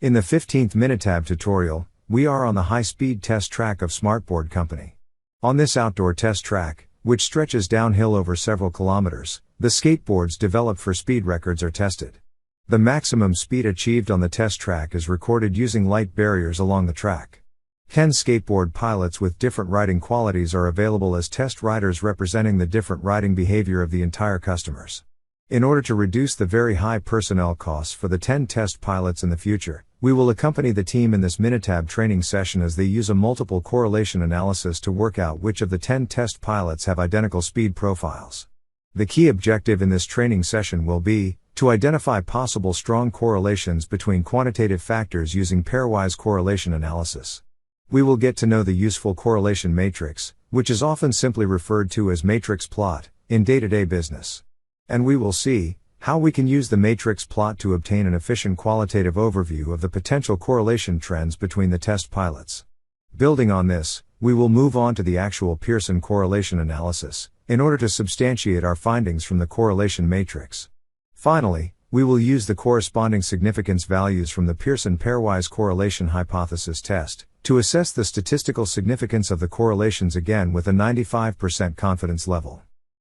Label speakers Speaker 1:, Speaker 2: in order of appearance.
Speaker 1: In the 15th Minitab tutorial, we are on the high-speed test track of Smartboard Company. On this outdoor test track, which stretches downhill over several kilometers, the skateboards developed for speed records are tested. The maximum speed achieved on the test track is recorded using light barriers along the track. 10 skateboard pilots with different riding qualities are available as test riders representing the different riding behavior of the entire customers. In order to reduce the very high personnel costs for the 10 test pilots in the future, we will accompany the team in this Minitab training session as they use a multiple correlation analysis to work out which of the 10 test pilots have identical speed profiles. The key objective in this training session will be to identify possible strong correlations between quantitative factors using pairwise correlation analysis. We will get to know the useful correlation matrix, which is often simply referred to as matrix plot, in day-to-day business. And we will see how we can use the matrix plot to obtain an efficient qualitative overview of the potential correlation trends between the test pilots. Building on this, we will move on to the actual Pearson correlation analysis, in order to substantiate our findings from the correlation matrix. Finally, we will use the corresponding significance values from the Pearson pairwise correlation hypothesis test, to assess the statistical significance of the correlations again with a 95% confidence level.